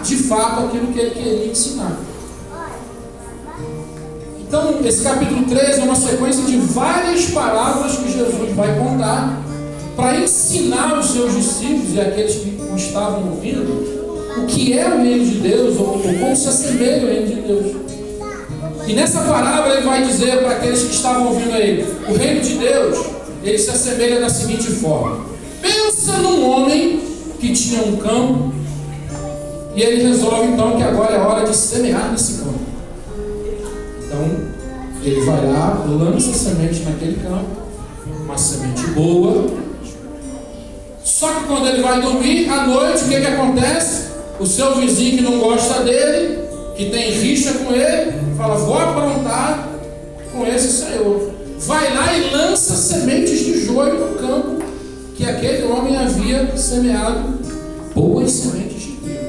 de fato aquilo que ele queria ensinar. Então, esse capítulo 13 é uma sequência de várias parábolas que Jesus vai contar para ensinar os seus discípulos e aqueles que o estavam ouvindo o que é o reino de Deus ou como se assemelha ao reino de Deus. E nessa parábola ele vai dizer para aqueles que estavam ouvindo ele: o reino de Deus, ele se assemelha da seguinte forma: pensa num homem que tinha um campo e ele resolve então que agora é hora de semear nesse campo. Então ele vai lá, lança semente naquele campo, uma semente boa. Só que quando ele vai dormir à noite, o que acontece? O seu vizinho que não gosta dele, que tem rixa com ele, fala: vou aprontar com esse senhor. Vai lá e lança sementes de joio no campo que aquele homem havia semeado, boas sementes de trigo.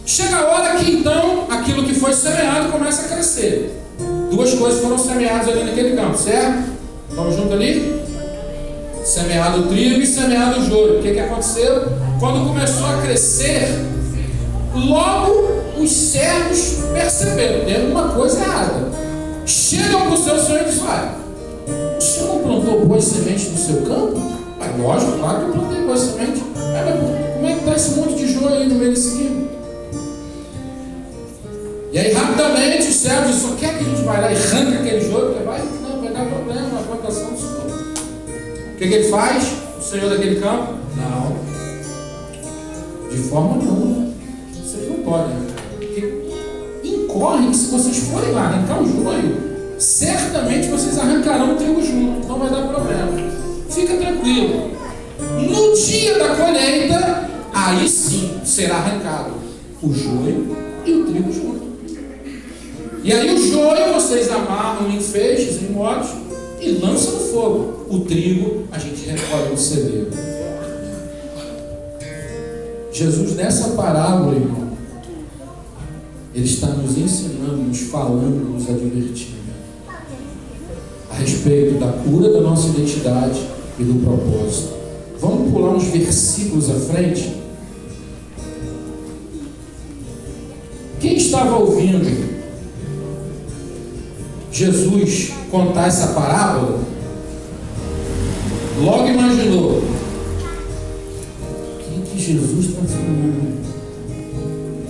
Chega a hora que então aquilo que foi semeado começa a crescer. Duas coisas foram semeadas ali naquele campo, certo? Vamos junto ali? Semeado o trigo e semeado o joio. O que aconteceu? Quando começou a crescer, logo os servos perceberam: tem alguma coisa errada. Chegam para o seu senhor e dizem: o senhor não plantou boas sementes no seu campo? Lógico, claro que eu plantei boas sementes. Mas como é que está esse monte de joio aí no meio desse campo? E aí rapidamente os servos dizem: só quer que a gente vai lá e arranca aquele joio? Porque vai dar problema na plantação do senhor. O que ele faz? O senhor daquele campo? Não, de forma nenhuma. Vocês não podem. Porque incorre que se vocês forem lá arrancar o joio, certamente vocês arrancarão o trigo junto. Então vai dar problema. Fica tranquilo. No dia da colheita, aí sim será arrancado o joio e o trigo junto. E aí o joio vocês amarram em feixes, em modos, e lançam no fogo. O trigo a gente recolhe no celeiro. Jesus, nessa parábola, irmão, ele está nos ensinando, nos falando, nos advertindo a respeito da cura da nossa identidade e do propósito. Vamos pular uns versículos à frente. Quem estava ouvindo Jesus contar essa parábola, logo imaginou: o que Jesus está falando?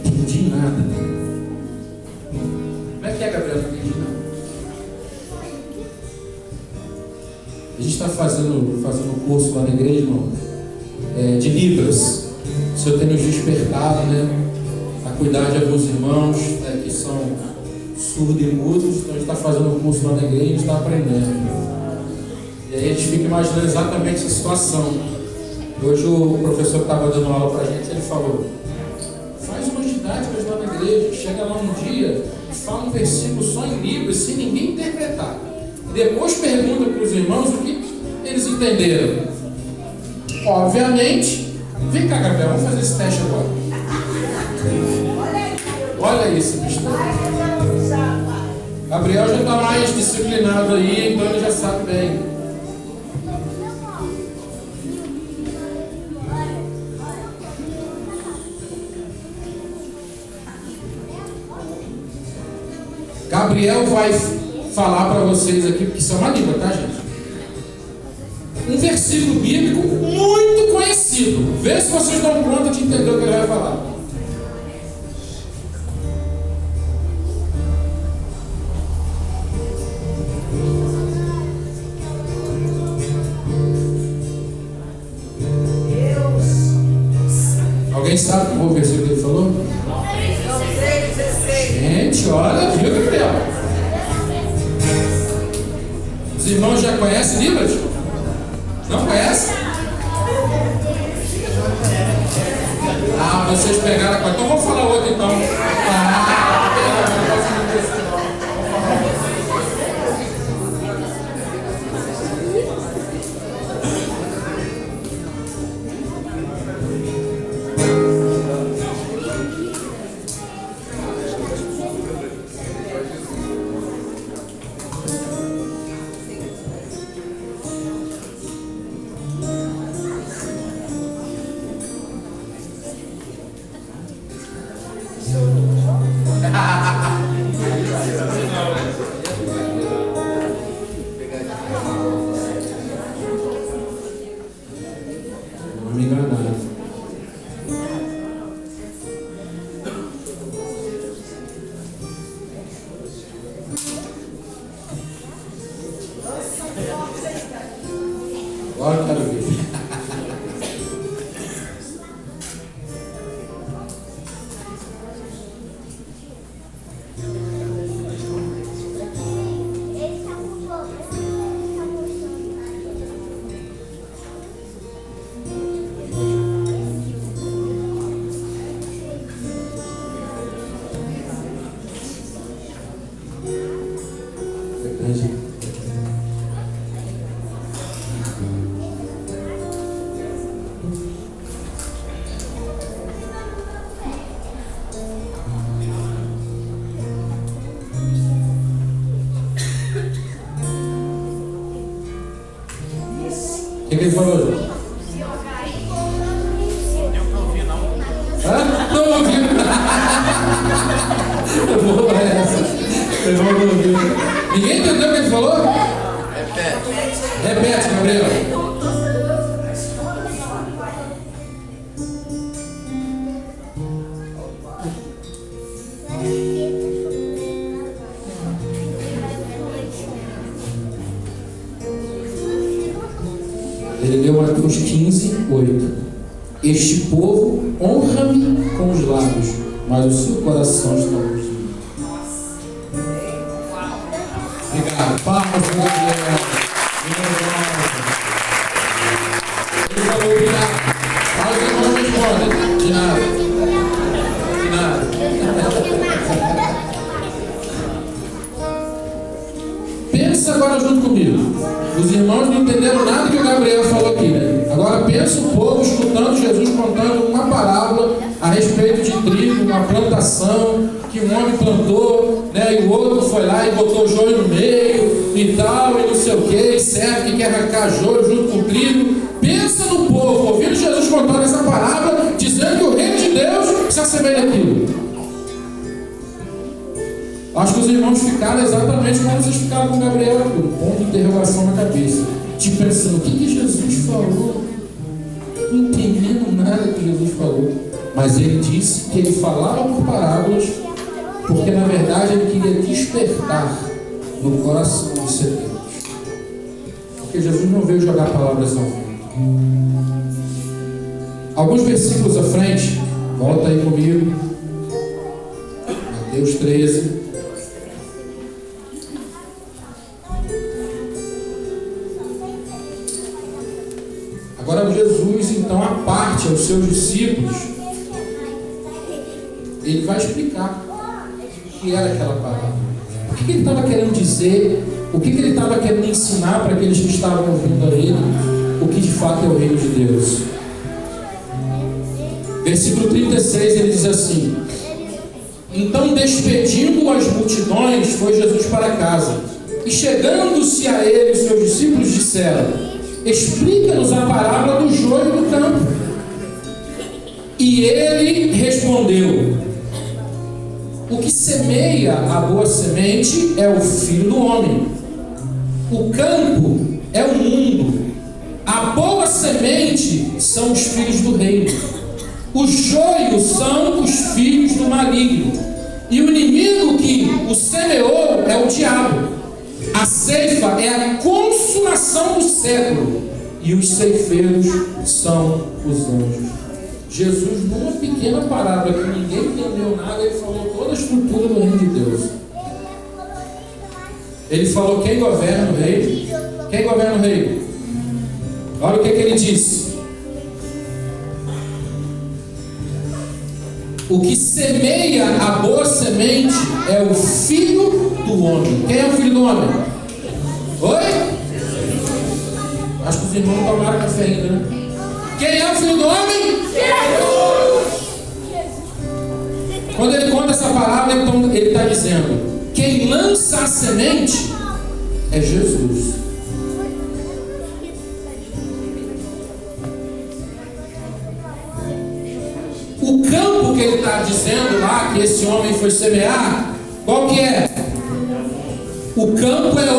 Não entendi nada. Como é que é, Gabriel? Não entendi nada. A gente está fazendo um curso lá na igreja, irmão, de Libras. O Senhor tem nos despertado, né, a cuidar de alguns irmãos, que são surdos e mudos. Então a gente está fazendo um curso lá na igreja e a gente está aprendendo. E aí a gente fica imaginando exatamente essa situação. Hoje o professor que estava dando aula para a gente, ele falou: faz umas didáticas lá na igreja, chega lá um dia e fala um versículo só em Libras, sem ninguém interpretar. E depois pergunta para os irmãos o que eles entenderam. Obviamente, vem cá, Gabriel, vamos fazer esse teste agora. Olha isso, bicho. Gabriel já está mais disciplinado aí, então ele já sabe bem. Gabriel vai falar para vocês aqui, porque isso é uma língua, tá, gente? Um versículo bíblico muito conhecido. Vê se vocês dão conta de entender o que ele vai falar. Alguém sabe qual o versículo que ele falou? Gente, olha, viu, Gabriel? Os irmãos já conhecem Libras? Não conhecem? Ah, vocês pegaram a coisa. Então vamos falar outro então. igreja. O que ele falou? Eu não ouvi, não. Hã? Não ouvi. Eu vou essa. Eu vou ouvir. Ninguém entendeu o que ele falou? Repete. Repete, Gabriel. Ele leu Mateus 15:8. Este povo honra-me com os lábios, mas o seu coração está longe. Obrigado. Palmas para Gabriel. Ele falou obrigado. Fala que não responde. De nada. De nada. Pensa agora junto comigo. Os irmãos não entenderam nada que o Gabriel falou aqui, né? Agora pensa o povo escutando Jesus contando uma parábola a respeito de trigo, uma plantação que um homem plantou, né? E o outro foi lá e botou joio no meio e tal, e não sei o que, e serve que quer arrancar joio junto com o trigo. Pensa no povo, ouvindo Jesus contando essa parábola, dizendo que o reino de Deus se assemelha àquilo. Acho que os irmãos ficaram exatamente como vocês ficaram com o Gabriel, com um ponto de interrogação na cabeça. Tipo pensando, o que Jesus falou? Não entendendo nada que Jesus falou. Mas ele disse que ele falava por parábolas, porque na verdade ele queria despertar no coração dos sedentos. Porque Jesus não veio jogar palavras ao vento. Alguns versículos à frente, volta aí comigo. Mateus 13. Agora Jesus, então, a parte aos seus discípulos, ele vai explicar o que era aquela palavra. O que ele estava querendo dizer, o que ele estava querendo ensinar para aqueles que estavam ouvindo a ele, o que de fato é o reino de Deus. Versículo 36, ele diz assim: então, despedindo as multidões, foi Jesus para casa. E chegando-se a ele, os seus discípulos disseram: explica-nos a parábola do joio do campo. E ele respondeu: o que semeia a boa semente é o Filho do Homem. O campo é o mundo. A boa semente são os filhos do reino. Os joios são os filhos do maligno. E o inimigo que o semeou é o diabo. A ceifa é a consumação do século, e os ceifeiros são os anjos. Jesus, numa pequena parábola que ninguém entendeu nada, ele falou toda a estrutura do reino de Deus. Ele falou quem governa o reino. Quem governa o reino? Olha o que ele disse: o que semeia a boa semente é o Filho do Homem. Quem é o Filho do Homem? Oi? Acho que os irmãos não tomaram café ainda, né? Quem é o Filho do Homem? Jesus! Quando ele conta essa parábola, então, ele está dizendo: quem lança a semente é Jesus. O campo que ele está dizendo lá, que esse homem foi semear, qual que é? O campo é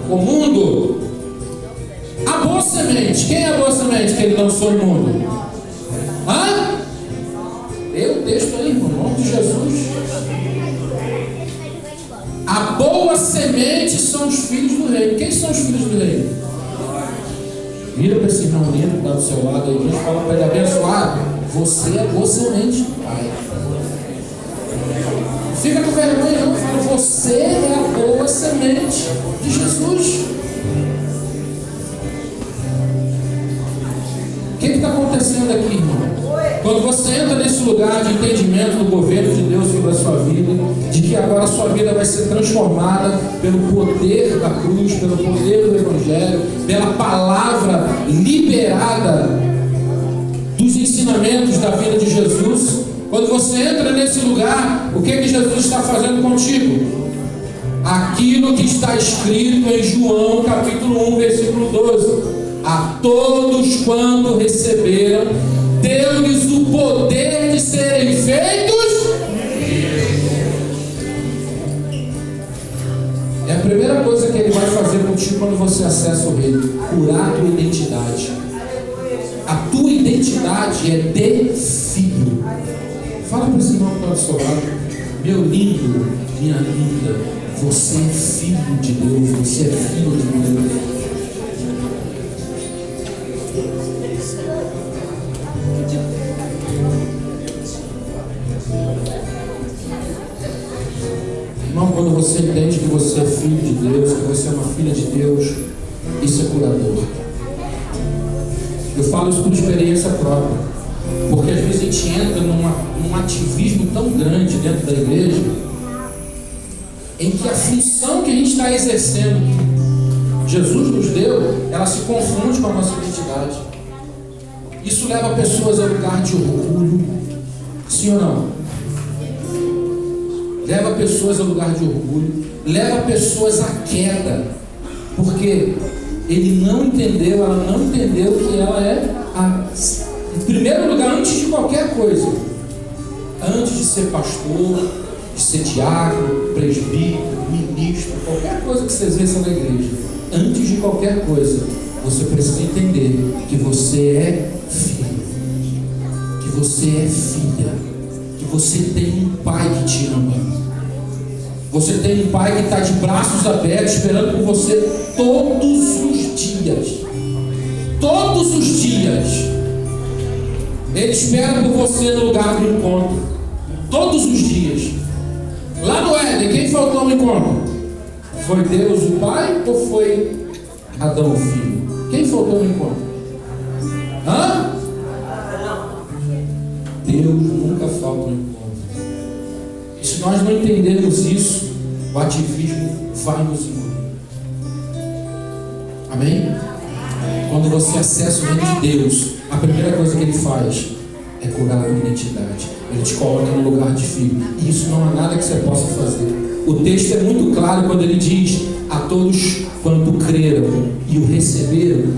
o mundo. A boa semente, quem é a boa semente que ele lançou no mundo? Hã? Lê o texto aí, irmão, em nome de Jesus. A boa semente são os filhos do reino. Quem são os filhos do reino? Vira para esse irmão lindo que está do seu lado aí, e fala para ele: abençoado, você é boa semente do Pai. Fica com vergonha não, fala: você é a boa semente de Jesus. O que está acontecendo aqui, irmão? Quando você entra nesse lugar de entendimento do governo de Deus sobre a sua vida, de que agora a sua vida vai ser transformada pelo poder da cruz, pelo poder do Evangelho, pela palavra liberada dos ensinamentos da vida de Jesus. Quando você entra nesse lugar, o que Jesus está fazendo contigo? Aquilo que está escrito em João capítulo 1, versículo 12: a todos quanto receberam, deu-lhes o poder de serem feitos. É a primeira coisa que ele vai fazer contigo quando você acessa o reino: curar a tua identidade. A tua identidade é de filho. Fala para esse irmão que está do seu lado: meu lindo, minha linda, você é filho de Deus, você é filho de Deus. Irmão, quando você entende que você é filho de Deus, que você é uma filha de Deus, isso é curador. Eu falo isso por experiência própria, porque às vezes a gente entra num ativismo tão grande dentro da igreja, em que a função que a gente está exercendo, que Jesus nos deu, ela se confunde com a nossa identidade. Isso leva pessoas a lugar de orgulho, sim ou não? Leva pessoas a lugar de orgulho, leva pessoas à queda, porque ele não entendeu, ela não entendeu que ela é em primeiro lugar, antes de qualquer coisa, antes de ser pastor, de ser diácono, presbítero, ministro, qualquer coisa que você exerça na igreja, antes de qualquer coisa, você precisa entender que você é filho, que você é filha, que você tem um pai que te ama. Você tem um pai que está de braços abertos esperando por você todos os dias. Todos os dias. Ele espera por você no lugar do encontro. Todos os dias. Lá no Éden, quem faltou no encontro? Foi Deus o pai ou foi Adão o filho? Quem faltou no encontro? Hã? Deus nunca falta no encontro. E se nós não entendermos isso, o ativismo vai nos engolir. Amém? Quando você acessa o reino de Deus, a primeira coisa que ele faz é curar a tua identidade. Ele te coloca no lugar de filho. E isso não há nada que você possa fazer. O texto é muito claro quando ele diz: a todos quanto creram e o receberam,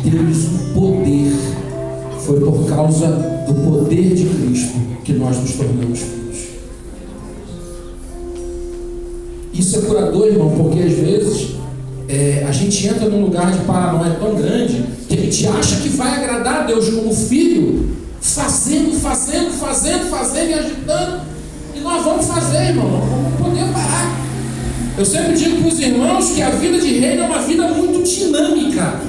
deu-lhes o poder. Foi por causa do poder de Cristo que nós nos tornamos filhos. Isso é curador, irmão, porque às vezes a gente entra num lugar de paranoia tão grande que a gente acha que vai agradar a Deus como filho, fazendo e agitando. E nós vamos fazer, irmão, não vamos poder parar. Eu sempre digo para os irmãos que a vida de reino é uma vida muito dinâmica.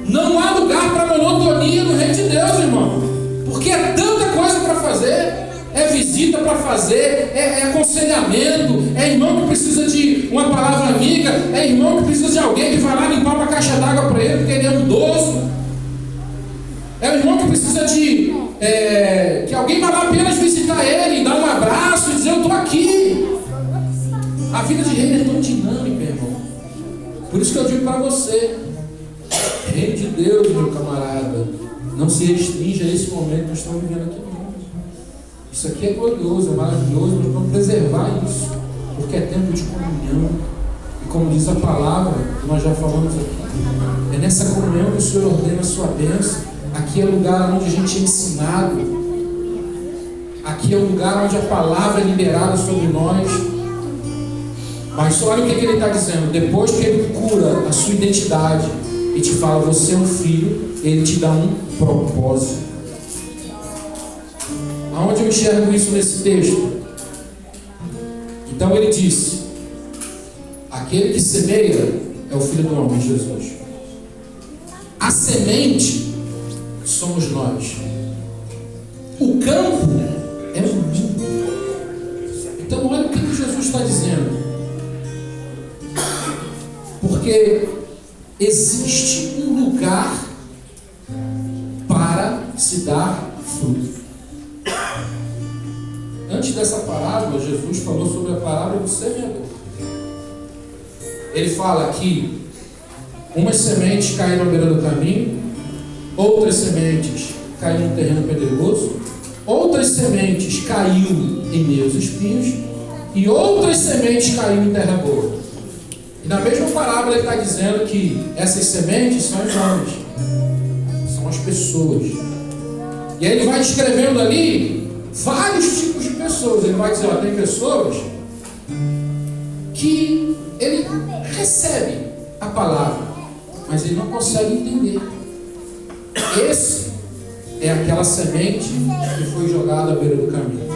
Não há lugar para monotonia no reino de Deus, irmão, porque é tanta coisa para fazer. É visita para fazer, é aconselhamento, é irmão que precisa de uma palavra amiga, é irmão que precisa de alguém que vai lá limpar uma caixa d'água para ele porque ele é um idoso, é o irmão que precisa de que alguém vá lá apenas visitar ele, dar um abraço e dizer: eu estou aqui. A vida de reino é tão dinâmica, irmão. Por isso que eu digo para você: reino de Deus, meu camarada, não se restringe a esse momento que nós estamos vivendo aqui. Isso aqui é glorioso, é maravilhoso, nós vamos preservar isso, porque é tempo de comunhão. E como diz a palavra, que nós já falamos aqui, é nessa comunhão que o Senhor ordena a sua bênção. Aqui é o lugar onde a gente é ensinado, aqui é o lugar onde a palavra é liberada sobre nós. Mas olha o que ele está dizendo: depois que ele cura a sua identidade e te fala: você é um filho, ele te dá um propósito. Aonde eu enxergo isso nesse texto? Então ele disse: aquele que semeia é o Filho do Homem, Jesus. A semente somos nós. O campo é o mundo. Então olha o que Jesus está dizendo. Porque existe um lugar para se dar fruto. antes dessa parábola, Jesus falou sobre a parábola do semeador. Ele fala que umas sementes caíram à beira do caminho, outras sementes caíram no terreno pedregoso, outras sementes caíram em meio aos espinhos e outras sementes caíram em terra boa. E na mesma parábola ele está dizendo que essas sementes são os homens, são as pessoas. E aí ele vai descrevendo ali vários tipos de pessoas. Ele vai dizer, ó, tem pessoas que ele recebe a palavra, mas ele não consegue entender. Esse é aquela semente que foi jogada à beira do caminho.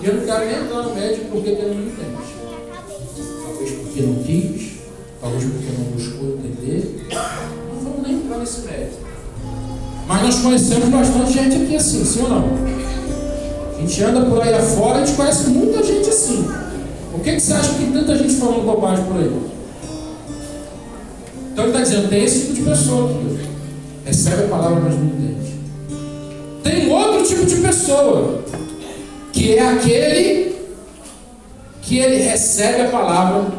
E eu não quero nem entrar no médico porque ele não entende. Talvez porque não quis, talvez porque não buscou entender. Não vamos nem entrar nesse mérito. Mas nós conhecemos bastante gente aqui assim, sim ou não? A gente anda por aí afora, a gente conhece muita gente assim. Por que você acha que tem tanta gente falando bobagem por aí? Então ele está dizendo, tem esse tipo de pessoa aqui. Recebe a palavra, mas não entende. Tem outro tipo de pessoa, que é aquele que ele recebe a palavra,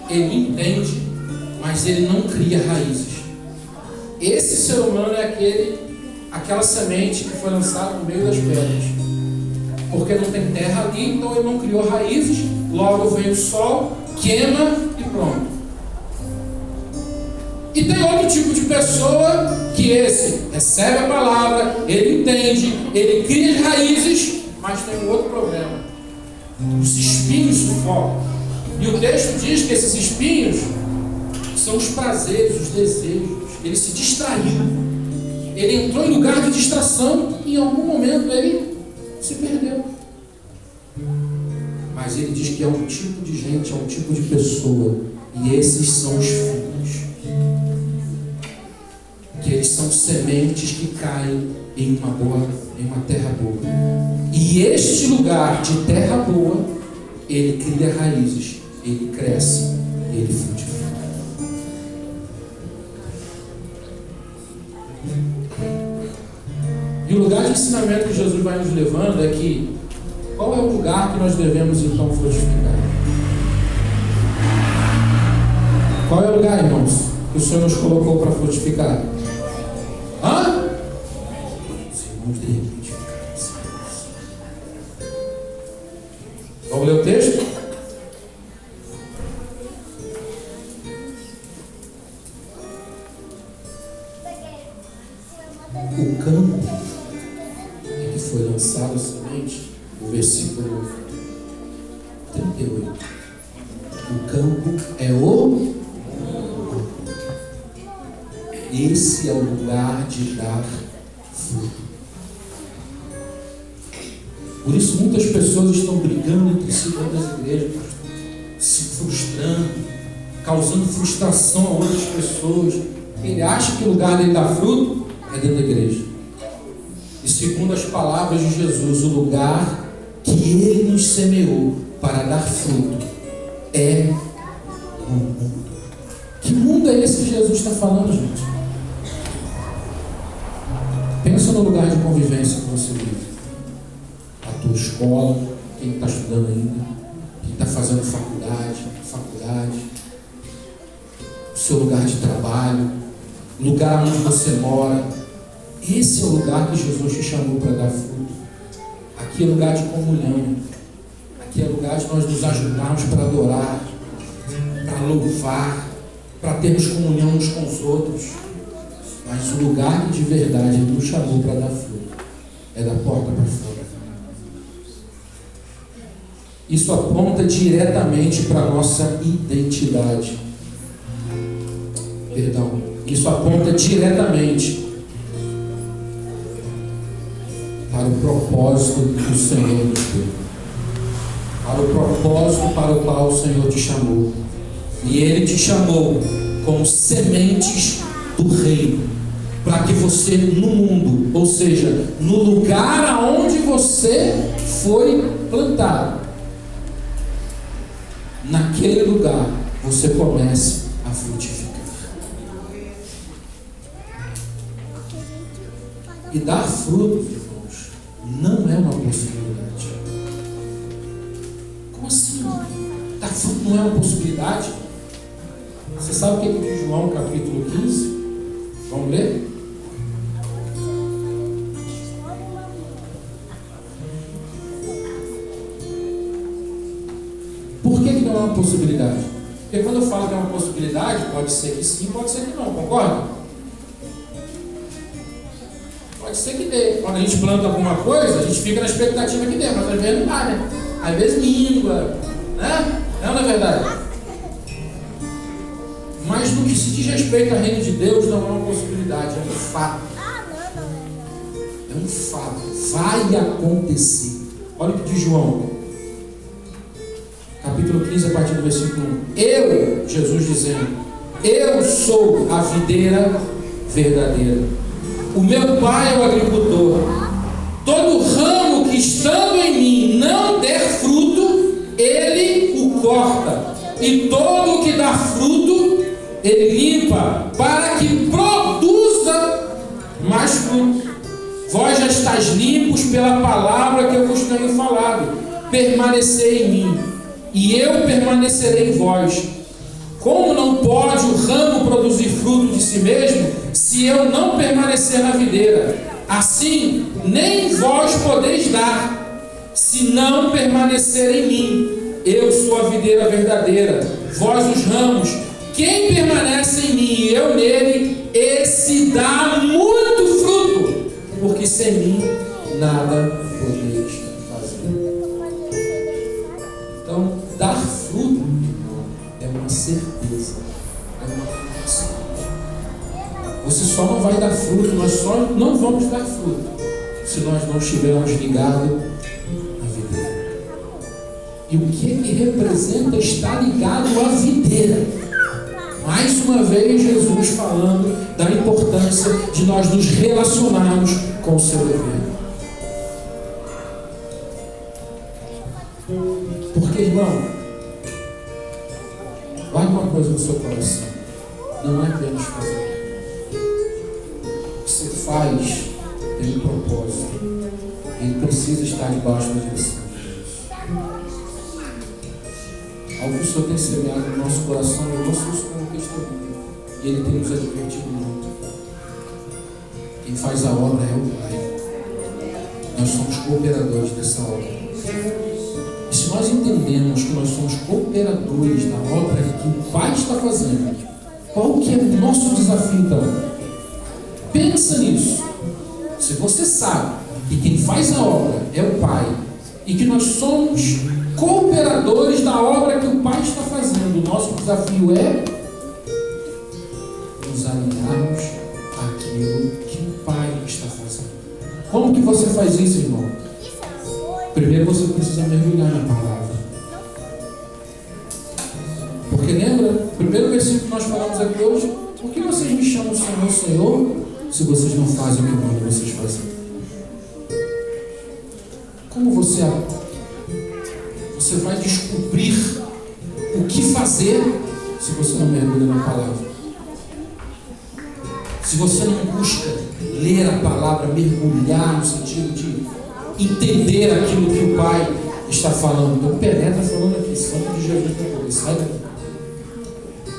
ele entende, mas ele não cria raízes. Esse ser humano é aquela semente que foi lançada no meio das pedras. Porque não tem terra ali, então ele não criou raízes, logo vem o sol, queima e pronto. E tem outro tipo de pessoa que esse recebe a palavra, ele entende, ele cria raízes, mas tem um outro problema. Os espinhos sufocam. E o texto diz que esses espinhos são os prazeres, os desejos. Ele se distraiu. Ele entrou em lugar de distração e em algum momento ele se perdeu. Mas ele diz que é um tipo de gente, é um tipo de pessoa. E esses são os filhos. Que eles são sementes que caem em uma terra boa. E este lugar de terra boa, ele cria raízes, ele cresce, ele frutifica. E o lugar de ensinamento que Jesus vai nos levando é que qual é o lugar que nós devemos então frutificar? Qual é o lugar, irmãos, que o Senhor nos colocou para frutificar? Hã? Os irmãos devem frutificar. Vamos ler o texto? O campo em que foi lançado a semente, o versículo 38. O campo é o... Esse é o lugar de dar fruto. Por isso muitas pessoas estão brigando entre si dentro das igrejas, se frustrando, causando frustração a outras pessoas. Ele acha que o lugar dele dar fruto é dentro da igreja. E segundo as palavras de Jesus, o lugar que ele nos semeou para dar fruto é o mundo. Que mundo é esse que Jesus está falando, gente? Pensa no lugar de convivência que você vive. A tua escola, quem está estudando ainda, quem está fazendo faculdade, o seu lugar de trabalho, o lugar onde você mora. Esse é o lugar que Jesus te chamou para dar fruto. Aqui é lugar de comunhão. Aqui é lugar de nós nos ajudarmos para adorar, para louvar, para termos comunhão uns com os outros. Mas o lugar que de verdade Ele nos chamou para dar fruto é da porta para fora. Isso aponta diretamente para a nossa identidade. Isso aponta diretamente para o propósito que o Senhor nos deu. Para o propósito para o qual o Senhor te chamou. E Ele te chamou como sementes do reino, para que você no mundo, ou seja, no lugar aonde você foi plantado, naquele lugar você comece a frutificar. E dar frutos, irmãos, não é uma possibilidade. fruto não é uma possibilidade? Você sabe o que diz João capítulo 15? Vamos ler? Por que não é uma possibilidade? Porque quando eu falo que é uma possibilidade, pode ser que sim, pode ser que não, concorda? Pode ser que dê. Quando a gente planta alguma coisa, a gente fica na expectativa que dê, mas às vezes não dá, né? Às vezes mingua, né? Não é verdade? Mas no que se diz respeito ao reino de Deus, não é uma possibilidade, é um fato. É um fato. Vai acontecer. Olha o que diz João, capítulo 15, a partir do versículo 1. Eu, Jesus dizendo, eu sou a videira verdadeira. O meu pai é o agricultor. Todo ramo que estando em mim não der fruto, ele o corta. E todo o que dá fruto, ele limpa, para que produza mais fruto. Vós já estáis limpos pela palavra que eu vos tenho falado. Permanecei em mim, e eu permanecerei em vós. Como não pode o ramo produzir fruto de si mesmo, se eu não permanecer na videira? Assim, nem vós podeis dar, se não permanecer em mim. Eu sou a videira verdadeira, vós os ramos. Quem permanece em mim e eu nele, esse dá muito fruto, porque sem mim nada podeis fazer. Então, dar fruto é uma certeza, é uma convicção. Você só não vai dar fruto, nós só não vamos dar fruto se nós não estivermos ligados à videira. E o que representa estar ligado à videira? Mais uma vez Jesus falando da importância de nós nos relacionarmos com o seu dever. Porque, irmão, guarde uma coisa no seu coração. Não é apenas fazer. O que você faz tem um propósito. Ele precisa estar debaixo da direção de Deus. Algo que o Senhor tem semeado no nosso coração, eu ouço isso como testemunho. E Ele tem nos advertido muito. Quem faz a obra é o Pai. Nós somos cooperadores dessa obra. E se nós entendemos que nós somos cooperadores da obra que o Pai está fazendo, qual que é o nosso desafio então? Pensa nisso. Se você sabe que quem faz a obra é o Pai e que nós somos cooperadores da obra que o Pai está fazendo, o nosso desafio é nos alinharmos àquilo que o Pai está fazendo. Como que você faz isso, irmão? Primeiro você precisa mergulhar na palavra. Porque lembra, o primeiro versículo que nós falamos aqui hoje, por que vocês me chamam Senhor, Senhor, se vocês não fazem o que eu mando vocês fazerem? Como você vai descobrir o que fazer se você não mergulha na palavra? Se você não busca ler a palavra, mergulhar no sentido de entender aquilo que o Pai está falando. Então penetra falando aqui, sangue de Jesus para poder, sai daqui.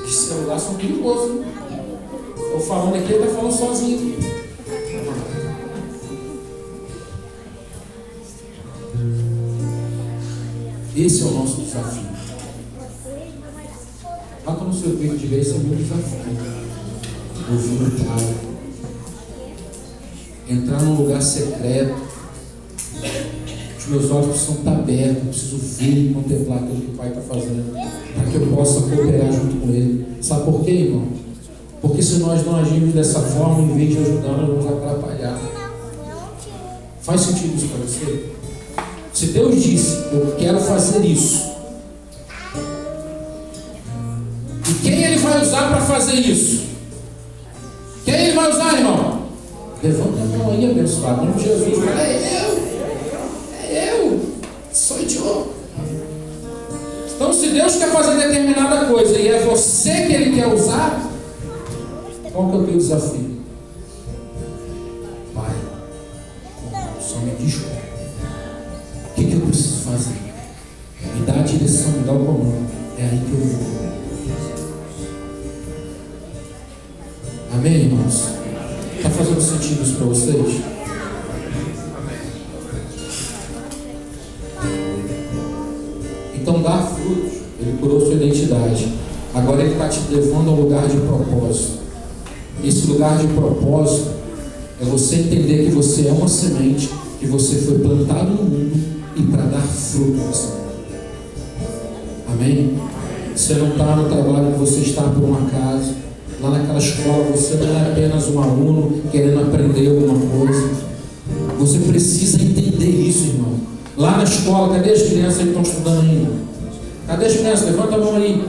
Os celulares são perigosos. Estou falando aqui, ele está falando sozinho. Esse é o nosso desafio. Bata no seu peito de ver, esse é o meu desafio. Ouvir o Pai. Entrar num lugar secreto. Os meus olhos precisam estar abertos. Eu preciso ver e contemplar aquilo que o Pai está fazendo, para que eu possa cooperar junto com Ele. Sabe por quê, irmão? Porque se nós não agirmos dessa forma, em vez de ajudar, nós vamos atrapalhar. Faz sentido isso para você? Se Deus disse, eu quero fazer isso, e quem Ele vai usar para fazer isso? Quem Ele vai usar, irmão? Levanta a mão aí, abençoado. Em nome de Jesus, fala, é eu, sou eu. Então, se Deus quer fazer determinada coisa e é você que Ele quer usar, qual que é o teu desafio? Pai, só me desculpa. O que eu preciso fazer? Me dá a direção, me dá o comando. é aí que eu vou. Amém, irmãos? Está fazendo sentido isso para vocês? Então, dar frutos. Ele curou sua identidade. Agora Ele está te levando a um lugar de propósito. Esse lugar de propósito é você entender que você é uma semente, que você foi plantado no mundo e para dar frutos. Amém? Você não está no trabalho que você está por um acaso. Lá naquela escola você não é apenas um aluno querendo aprender alguma coisa. Você precisa entender isso, irmão. Lá na escola, cadê as crianças que estão estudando ainda? Cadê as crianças? Levanta a mão aí.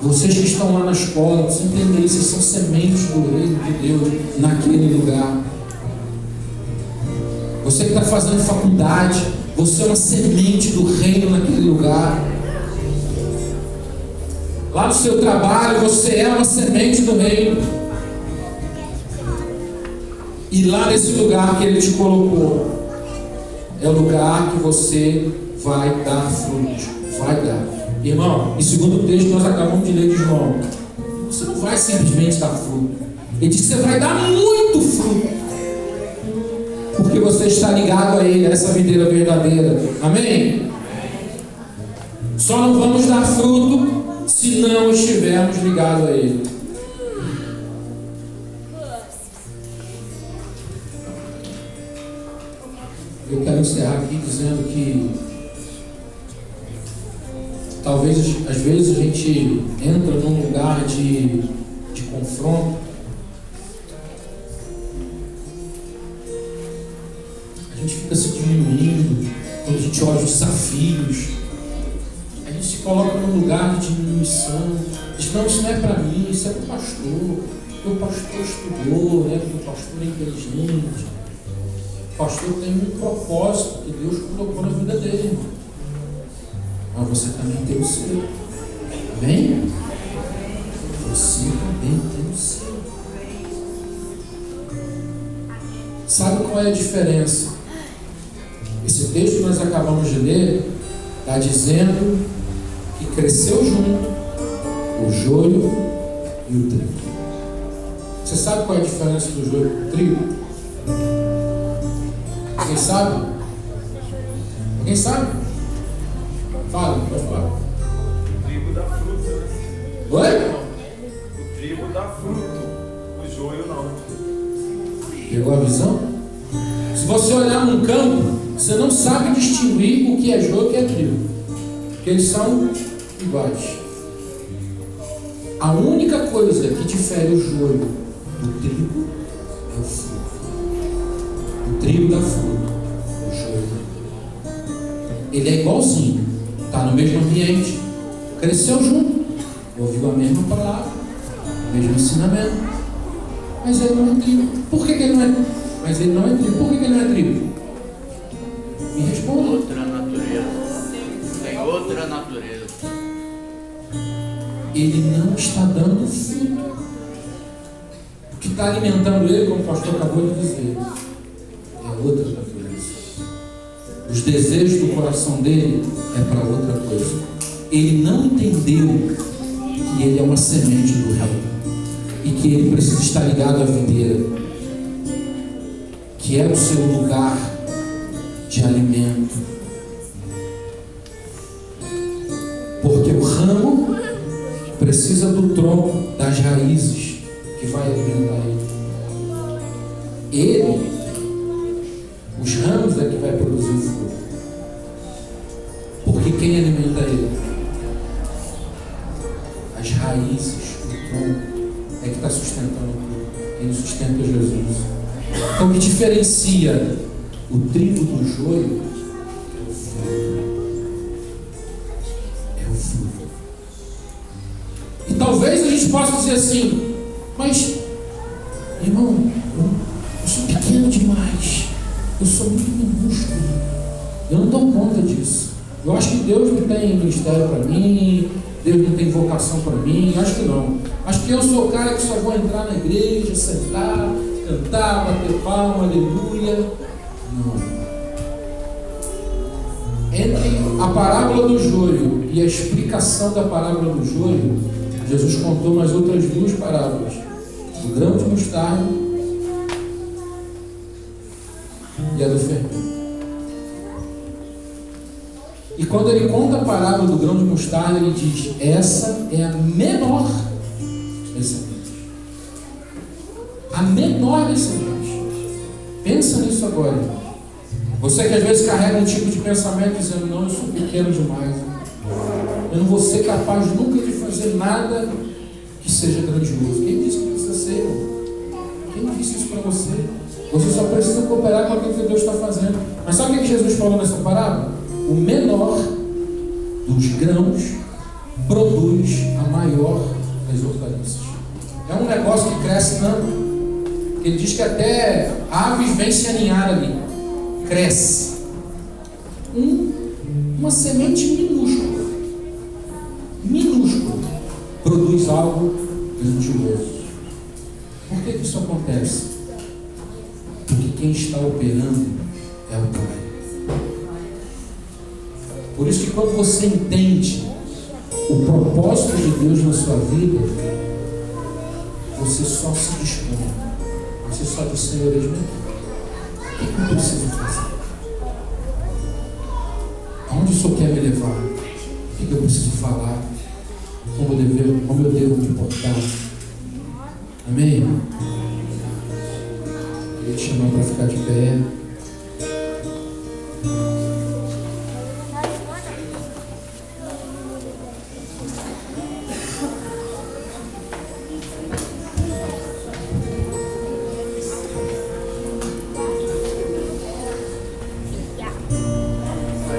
Vocês que estão lá na escola, você entender isso, são sementes do reino de Deus naquele lugar. Você que está fazendo faculdade, você é uma semente do reino naquele lugar. Lá no seu trabalho, você é uma semente do reino. E lá nesse lugar que Ele te colocou, é o lugar que você vai dar frutos. Vai dar. Irmão, e segundo o texto que nós acabamos de ler de João, você não vai simplesmente dar fruto. Ele diz que você vai dar muito fruto. Porque você está ligado a Ele, a essa videira verdadeira. Amém? Só não vamos dar fruto se não estivermos ligados a Ele. Eu quero encerrar aqui dizendo que talvez às vezes a gente entra num lugar de confronto. A gente fica se diminuindo quando a gente olha os desafios. A gente se coloca num lugar de diminuição. Diz, não, isso não é para mim, isso é para o pastor. Porque o pastor estudou, né? Porque o pastor é inteligente. O pastor tem um propósito que Deus colocou na vida dele, irmão. Mas você também tem o seu. Amém? Você também tem o seu. Sabe qual é a diferença? Esse texto que nós acabamos de ler está dizendo que cresceu junto o joio e o trigo. Você sabe qual é a diferença do joio e do trigo? Alguém sabe? Alguém sabe? Fala, pode falar. O trigo dá fruto, né? Oi? O trigo dá fruto, o joio não. Pegou a visão? Se você olhar num campo, você não sabe distinguir o que é joio e o que é trigo. Porque eles são iguais. A única coisa que difere o joio do trigo é o fruto. O trigo dá fruto, o joio não. Ele é igualzinho, está no mesmo ambiente, cresceu junto, ouviu a mesma palavra, o mesmo ensinamento, mas ele não é trigo. Por que ele não é? Mas ele não é trigo. Por que ele não é trigo? Me responda. Outra natureza. Tem outra natureza. Ele não está dando fruto. O que está alimentando ele, como o pastor acabou de dizer, é outra natureza. Os desejos do coração dele é para outra coisa. Ele não entendeu que ele é uma semente do reino e que ele precisa estar ligado à videira, que é o seu lugar de alimento. Porque o ramo precisa do tronco, das raízes que vai alimentar ele. Os ramos é que vai produzir o fruto. Porque quem alimenta ele? As raízes, o tronco é que está sustentando tudo. Quem sustenta Jesus. Então o que diferencia o trigo do joio é o fruto. E talvez a gente possa dizer assim, mas irmão, eu sou pequeno demais, eu sou muito minúsculo, eu não dou conta disso. Eu acho que Deus não tem ministério para mim, Deus não tem vocação para mim, acho que não. Acho que eu sou o cara que só vou entrar na igreja, sentar, cantar, bater palma, aleluia. Não. Entre a parábola do joio e a explicação da parábola do joio, Jesus contou mais outras duas parábolas: do grão de mostarda e a do fermento. E quando ele conta a parábola do grão de mostarda, ele diz: essa é a menor das sementes. A menor das sementes. Pensa nisso agora, irmão. Você que às vezes carrega um tipo de pensamento dizendo: não, eu sou pequeno demais, eu não vou ser capaz nunca de fazer nada que seja grandioso. Quem disse que precisa ser, irmão? Quem disse isso para você? Você só precisa cooperar com aquilo que Deus está fazendo. Mas sabe o que Jesus falou nessa parábola? O menor dos grãos produz a maior das hortaliças. É um negócio que cresce tanto. Ele diz que até aves vêm se aninhar ali. Cresce. Uma semente minúscula. Minúscula. Produz algo grandioso. Por que isso acontece? Porque quem está operando é o Pai. Por isso que quando você entende o propósito de Deus na sua vida, você só se dispõe. Você só diz: Senhor, eis-me aqui. O que eu preciso fazer? Aonde o Senhor quer me levar? O que eu preciso falar? Como eu devo me portar? Amém? Queria te chamar para ficar de pé.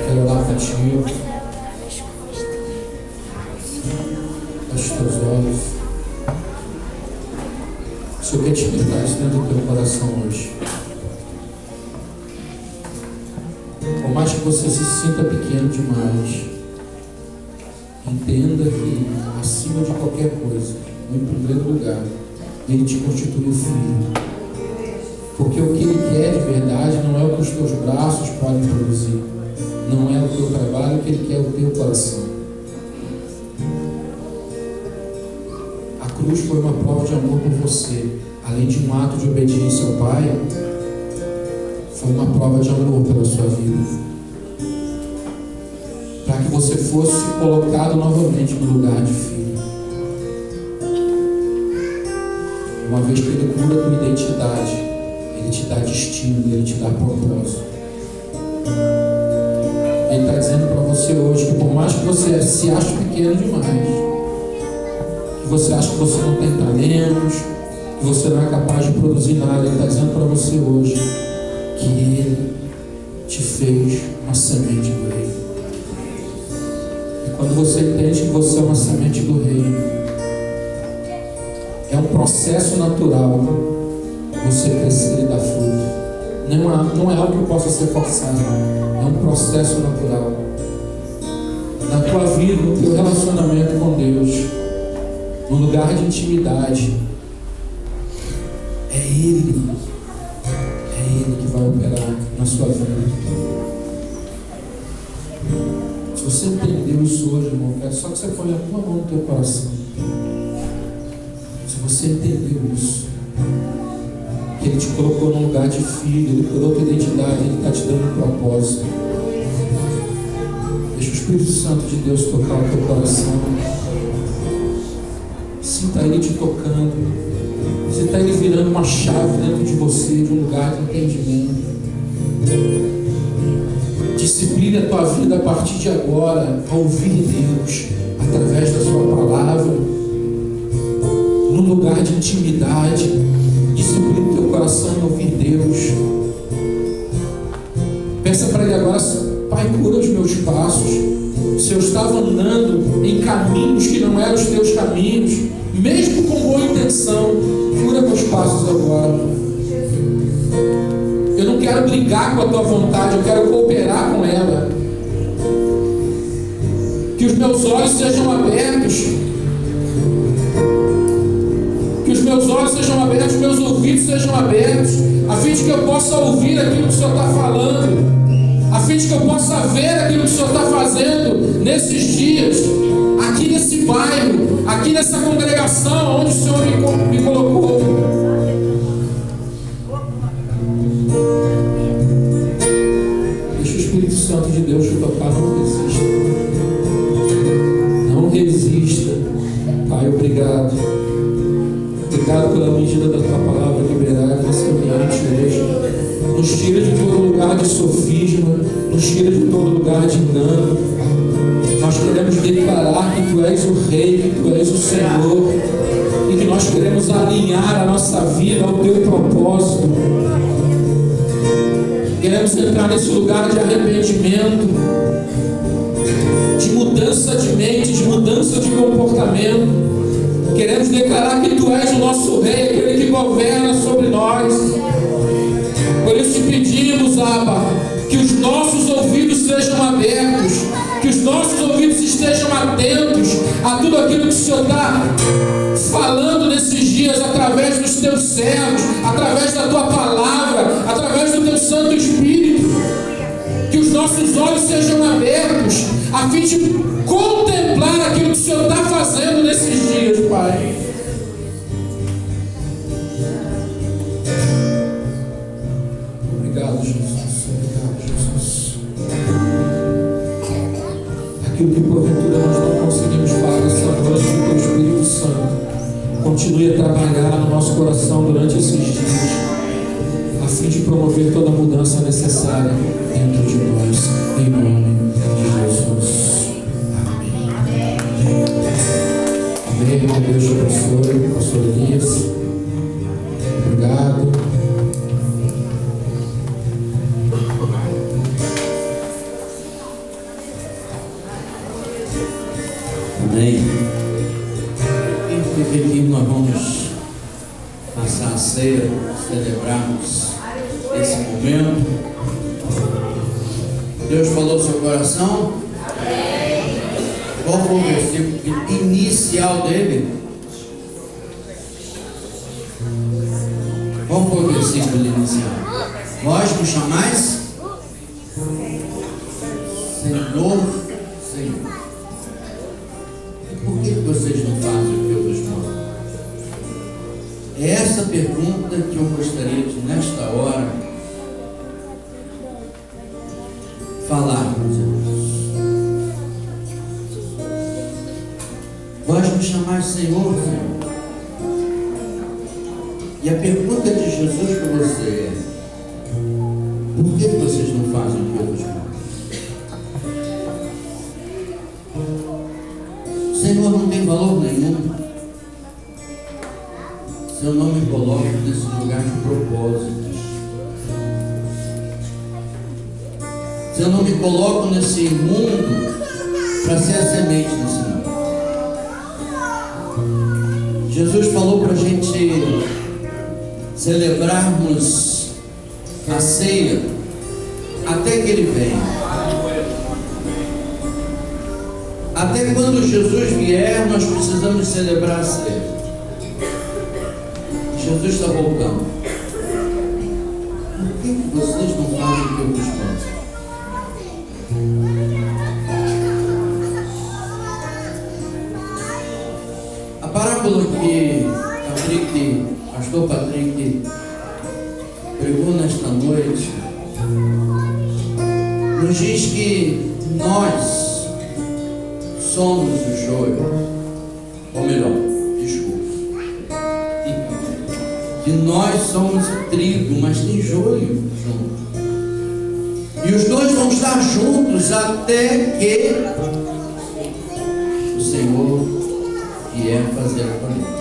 Quero orar contigo. Feche os teus olhos. O Senhor quer te libertar isso dentro do teu coração hoje. Por mais que você se sinta pequeno demais, entenda que, acima de qualquer coisa, em primeiro lugar, Ele te constituiu filho. Porque o que Ele quer de verdade não é o que os teus braços podem produzir, não é o teu trabalho, o que Ele quer é o teu coração. A cruz foi uma prova de amor por você. Além de um ato de obediência ao Pai, foi uma prova de amor pela sua vida. Para que você fosse colocado novamente no lugar de filho. Uma vez que Ele cura a tua identidade, Ele te dá destino, Ele te dá propósito. Ele está dizendo para você hoje que por mais que você se ache pequeno demais, que você acha que você não tem talentos, que você não é capaz de produzir nada, Ele está dizendo para você hoje que Ele te fez uma semente do reino. E quando você entende que você é uma semente do reino, é um processo natural você crescer e dar fruto. Não é algo que possa ser forçado, é um processo natural. Na tua vida, no teu relacionamento com Deus, no lugar de intimidade, é Ele que vai operar na sua vida. Se você entendeu isso hoje, irmão, quero só que você ponha a tua mão no teu coração. Se você entendeu isso, que Ele te colocou num lugar de filho, Ele curou a tua identidade, Ele está te dando um propósito. Deixa o Espírito Santo de Deus tocar o teu coração. Sinta Ele te tocando. Sinta Ele virando uma chave dentro de você, de um lugar de entendimento. Discipline a tua vida a partir de agora a ouvir Deus através da sua palavra, num lugar de intimidade. Discipline o teu coração em ouvir Deus. Peça para Ele agora: Pai, cura os meus passos. Se eu estava andando em caminhos que não eram os teus caminhos, mesmo com boa intenção, cura meus passos agora. Eu não quero brigar com a tua vontade, eu quero cooperar com ela. Que os meus olhos sejam abertos. Que os meus olhos sejam abertos, meus ouvidos sejam abertos, a fim de que eu possa ouvir aquilo que o Senhor está falando. a fim de que eu possa ver aquilo que o Senhor está fazendo nesses dias, aqui nesse bairro, aqui nessa congregação onde o Senhor me colocou. Deixa o Espírito Santo de Deus te tocar, não resista. Não resista. Pai, obrigado. Obrigado pela medida da tua palavra liberada nesse ambiente hoje. Nos tira de todo lugar de sofisma, nos tira de todo lugar de engano. Nós queremos declarar que tu és o Rei, que tu és o Senhor, e que nós queremos alinhar a nossa vida ao teu propósito. Queremos entrar nesse lugar de arrependimento, de mudança de mente, de mudança de comportamento. Queremos declarar que tu és o nosso Rei, aquele que governa sobre nós. Por isso te pedimos, Abba, que os nossos ouvidos sejam abertos, que os nossos ouvidos estejam atentos a tudo aquilo que o Senhor está falando nesses dias, através dos teus servos, através da tua palavra, através do teu Santo Espírito. Que os nossos olhos sejam abertos, a fim de contemplar aquilo que o Senhor está fazendo nesses dias, Pai. Obrigado, Jesus. Obrigado, Jesus. Aquilo que porventura nós não conseguimos falar essa noite, que o teu Espírito Santo continue a trabalhar no nosso coração durante esses dias, a fim de promover toda a mudança necessária dentro de nós, em nome de Jesus. Amém. Amém. Que Deus te abençoe, pastor Elias. Obrigado. Amém. E aqui nós vamos passar a ceia, celebrarmos esse momento. Deus falou no seu coração? Amém. Qual foi o versículo inicial dele? Qual foi o versículo inicial? Vós me chamais? Senhor, Senhor. Por que vocês não fazem o que eu vos mando? É essa pergunta que eu gostaria de, nesta hora, falar com os irmãos. Vós me chamais Senhor, Senhor. E a pergunta de Jesus para você é: por que vocês não fazem o que eu vos mando? Senhor não tem valor nenhum se eu não me coloco nesse lugar de propósitos, se eu não me coloco nesse mundo para ser a semente nesse mundo. Jesus falou para a gente celebrarmos a ceia até que Ele venha. Até quando Jesus vier, nós precisamos celebrar a ceia. Jesus está voltando. Por que vocês não fazem o que eu vos mando? A parábola que pastor Patrick pregou nesta noite nos diz que nós somos o joio, ou melhor, desculpa, que nós somos o trigo, mas tem joio junto, e os dois vão estar juntos até que o Senhor vier fazer a colheita.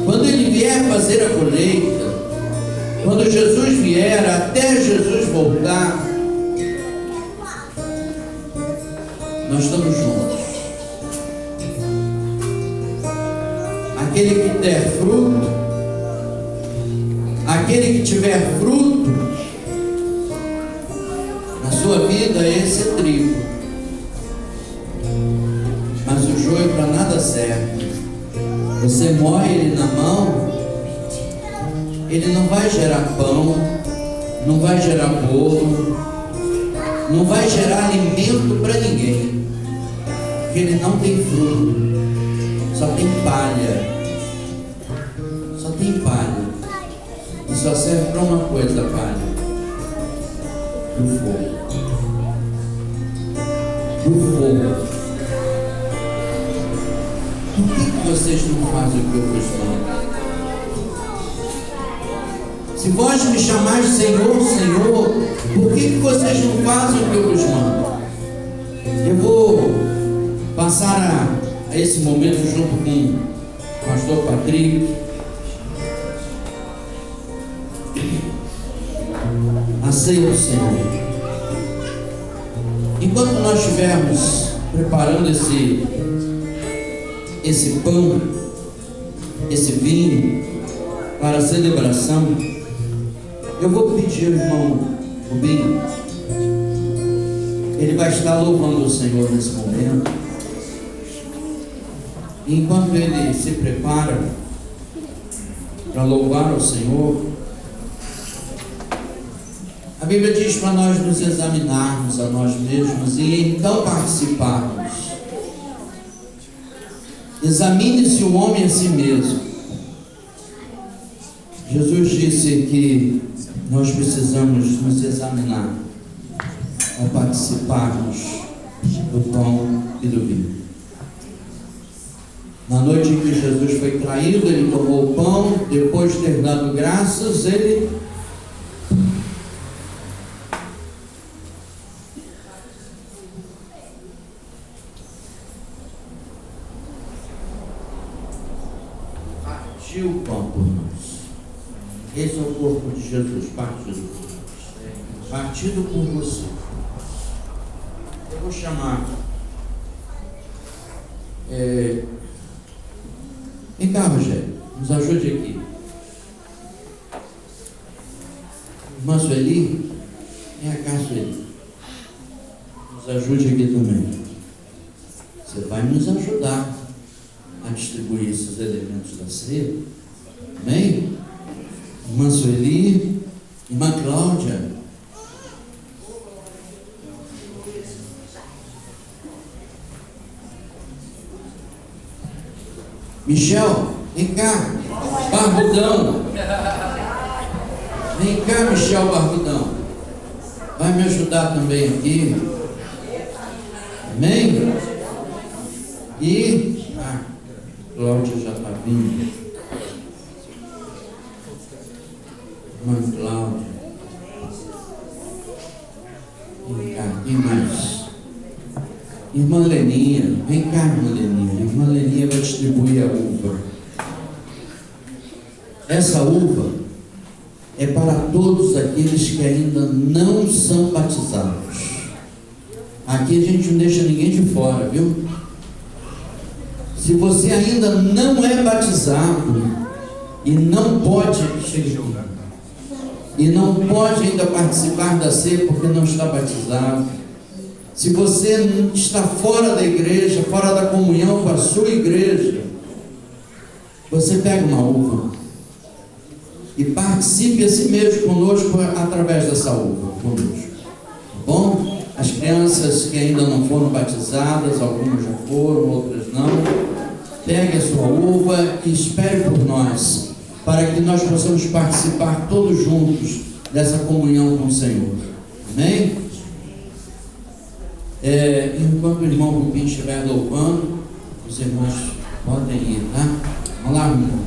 Quando Ele vier fazer a colheita, quando Jesus vier, até Jesus voltar, nós estamos juntos. Aquele que der fruto, aquele que tiver fruto na sua vida, esse é trigo. Mas o joio para nada serve. Você moe ele na mão, ele não vai gerar pão, não vai gerar bolo, não vai gerar alimento para ninguém, porque ele não tem fruto, só tem palha. Só tem palha. E só serve para uma coisa a palha: do fogo. Do fogo. Por que vocês não fazem o que eu vos mando? Se vós me chamais Senhor, Senhor, por que vocês não fazem o que eu vos mando? Eu vou passar a esse momento junto com o pastor Patrick, a ceia do Senhor. Enquanto nós estivermos preparando esse pão, esse vinho para a celebração, eu vou pedir ao irmão Rubinho, ele vai estar louvando o Senhor nesse momento. E enquanto ele se prepara para louvar o Senhor, a Bíblia diz para nós nos examinarmos a nós mesmos e então participarmos. Examine-se o homem a si mesmo. Jesus disse que nós precisamos nos examinar ao participarmos do pão e do vinho. Na noite em que Jesus foi traído, ele tomou o pão, depois de ter dado graças, ele partiu o pão por nós. Esse é o corpo de Jesus, partido por nós, partido por você. Eu vou chamar vem cá, Rogério, nos ajude aqui. Irmã Sueli, vem cá, Sueli, nos ajude aqui também. Você vai nos ajudar a distribuir esses elementos da ceia. Amém? Irmã Sueli, irmã Cláudia. Michel, vem cá, Barbudão. Vem cá, Michel Barbudão. Vai me ajudar também aqui. Amém? E Cláudia já está vindo. Irmã Cláudia. Vem cá, quem mais? Irmã Leninha, vem cá, irmã Leninha. Irmã Leninha vai distribuir a uva. Essa uva é para todos aqueles que ainda não são batizados. Aqui a gente não deixa ninguém de fora, viu? Se você ainda não é batizado e não pode ainda participar da ceia porque não está batizado, se você está fora da igreja, fora da comunhão com a sua igreja, você pega uma uva e participe a si mesmo conosco através dessa uva, conosco. Tá bom? As crianças que ainda não foram batizadas, algumas já foram, outras não, pegue a sua uva e espere por nós, para que nós possamos participar todos juntos dessa comunhão com o Senhor. Amém? Enquanto o irmão Rubinho estiver louvando, os irmãos podem ir, tá? Vamos lá, irmão.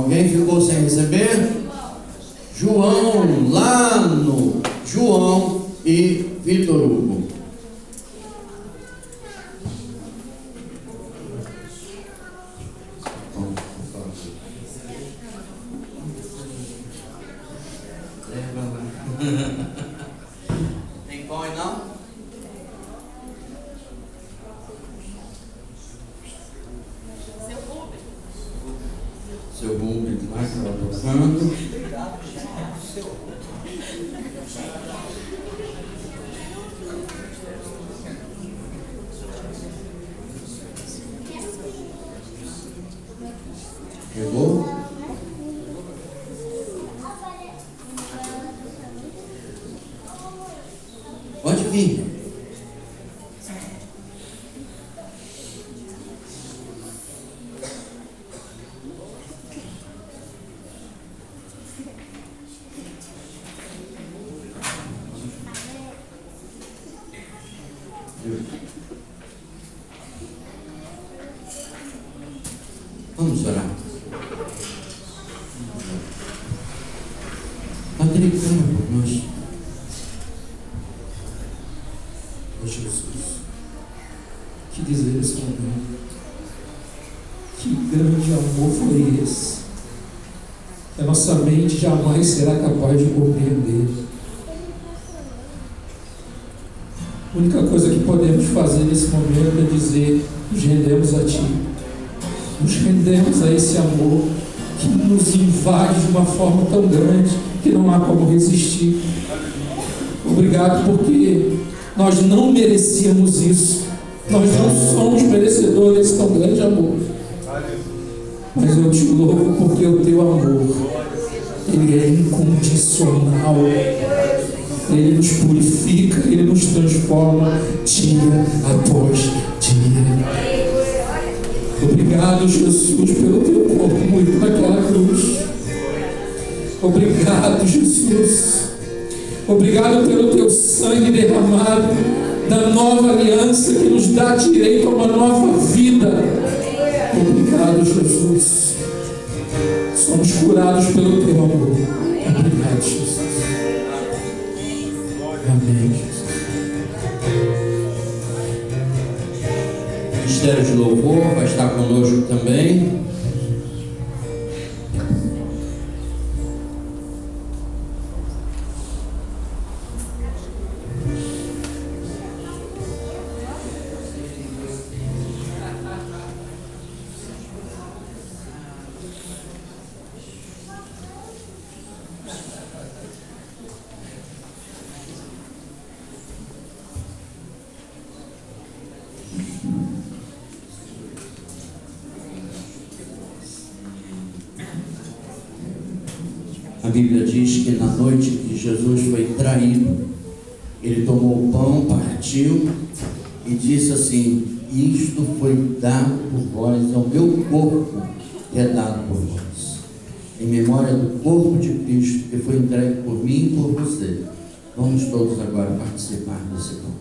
Alguém ficou sem receber? João, lá no João e Vitor Hugo. Tem pão aí não? Seu Rubens lá que estava tocando. Chegou? Pode vir. Vamos orar. Padre, ora por nós. Oh, Jesus, que dizer esse momento? Que grande amor foi esse, que a nossa mente jamais será capaz de compreender. A única coisa que podemos fazer nesse momento é dizer: nos rendemos a Ti, nos rendemos a esse amor que nos invade de uma forma tão grande que não há como resistir. Obrigado, porque nós não merecíamos isso, nós não somos merecedores desse tão grande amor, mas eu te louvo porque o Teu amor, Ele é incondicional. Ele nos purifica, Ele nos transforma dia após dia. Obrigado, Jesus, pelo Teu corpo moído naquela cruz. Obrigado, Jesus. Obrigado pelo Teu sangue derramado, da nova aliança que nos dá direito a uma nova vida. Obrigado, Jesus. Somos curados pelo Teu amor. Obrigado, Jesus. Amém, Jesus. Ministério de Louvor vai estar conosco também. A Bíblia diz que na noite que Jesus foi traído, Ele tomou o pão, partiu e disse assim: isto foi dado por vós, é o meu corpo que é dado por vós, em memória do corpo de Cristo que foi entregue por mim e por você. Vamos todos agora participar desse pão.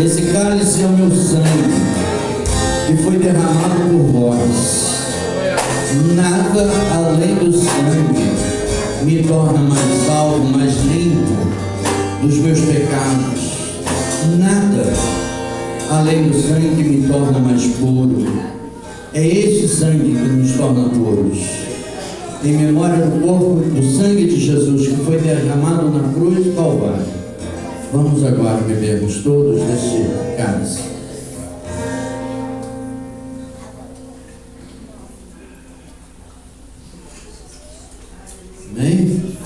Esse cálice é o meu sangue, que foi derramado por vós. Nada além do sangue me torna mais salvo, mais limpo dos meus pecados. Nada além do sangue me torna mais puro. É este sangue que nos torna puros. Em memória do corpo, do sangue de Jesus que foi derramado na cruz do Calvário, vamos agora bebermos todos deste cálice. Amém?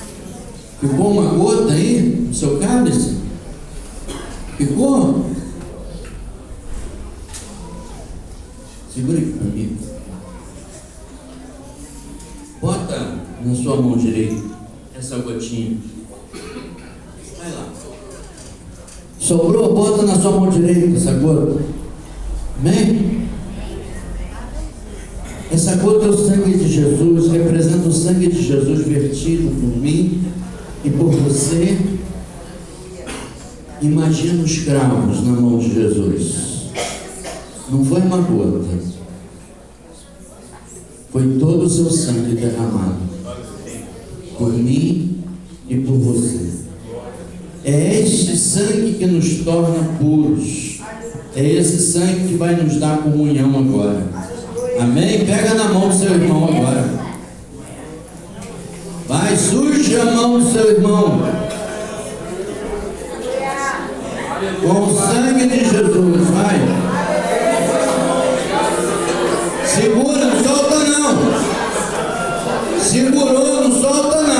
Ficou uma gota aí no seu cálice? Ficou? Segura aqui para mim. Bota na sua mão direita essa gotinha. Vai lá. Sobrou? Bota na sua mão direita essa gota. Amém? Essa gota é o sangue de Jesus, representa o sangue de Jesus vertido por mim e por você. Imagina os cravos na mão de Jesus. Não foi uma gota, foi todo o seu sangue derramado por mim e por você. É este sangue que nos torna puros. É esse sangue que vai nos dar comunhão agora. Amém? Pega na mão do seu irmão agora. Vai, surge a mão do seu irmão. Com o sangue de Jesus, vai. Segura, não solta não. Segurou, não solta não.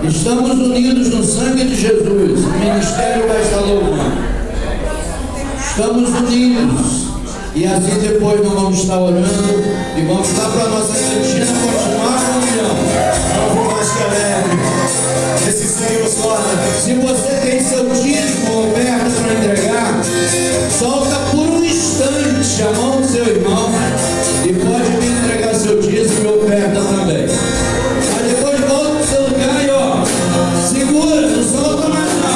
Estamos unidos no sangue de Jesus. O ministério vai estar louvando. Estamos unidos. E assim depois nós vamos estar orando e vamos estar para a nossa cantina continuar a comunhão. Vamos mais que alegre. Esse sangue nos torna. Se você tem seu dízimo ou oferta para entregar, solta por um instante a mão do seu irmão e pode vir entregar seu dízimo e oferta também. Mas depois volta para o seu lugar e ó, segura, não solta mais não.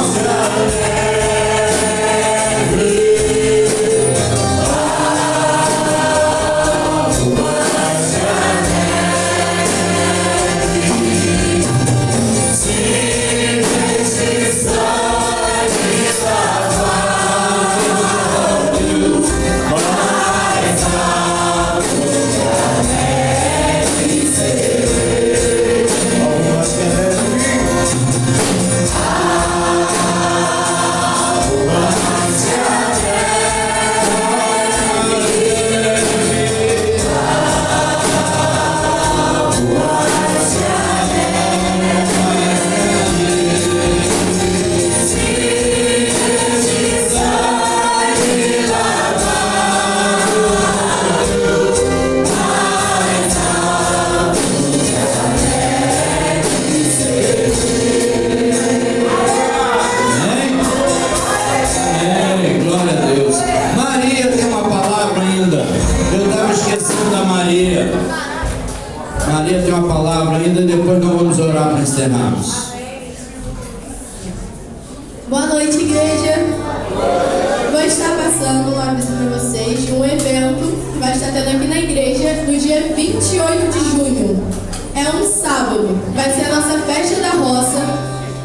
Maria tem uma palavra ainda e depois nós vamos orar para encerrarmos. Boa noite, igreja. Vou estar passando um aviso para vocês de um evento que vai estar tendo aqui na igreja no dia 28 de junho. É um sábado. Vai ser a nossa festa da roça,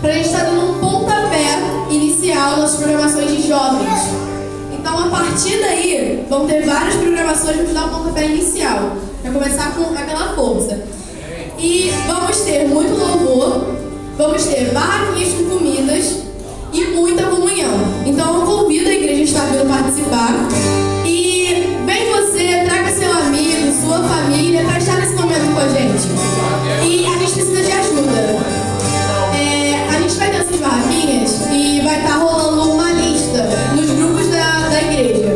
para a gente estar dando um pontapé inicial nas programações de jovens. Então, a partir daí, vão ter várias programações para dar um pontapé inicial, para começar com aquela força. E vamos ter muito louvor, vamos ter barraquinhas com comidas e muita comunhão. Então eu convido a igreja a estar vindo participar. E vem você, traga seu amigo, sua família, para estar nesse momento com a gente. E a gente precisa de ajuda. A gente vai ter essas barraquinhas e vai estar rolando uma lista nos grupos da igreja,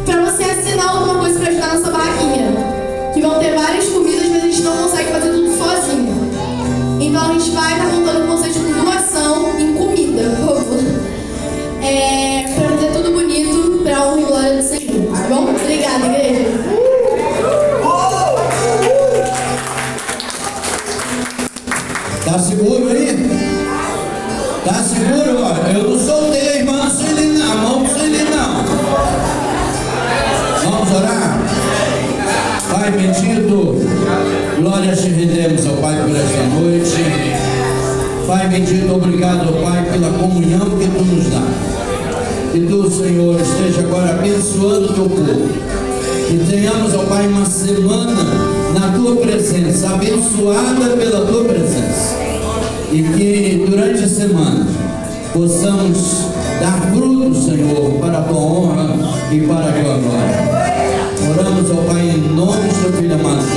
para você assinar alguma coisa para ajudar na sua barraquinha. Que vão ter várias comidas, mas a gente não consegue fazer tudo sozinho. Então a gente vai estar contando com vocês com doação em comida, por favor. Para fazer tudo bonito, para a honra e glória do Senhor. Tá bom? Obrigada, igreja. Tá seguro aí? Tá seguro? Ó, eu não soltei a irmã Sueli, não, a mão do Sueli, não. Vamos orar? Pai bendito, glória te rendemos, ó Pai, por esta noite. Pai bendito, obrigado, ó Pai, pela comunhão que Tu nos dá. Que Tu, Senhor, esteja agora abençoando o Teu povo. Que tenhamos, ó Pai, uma semana na Tua presença, abençoada pela Tua presença. E que durante a semana possamos dar frutos, Senhor, para a Tua honra e para a Tua glória. Oramos, ó Pai, em nome do Teu Filho amado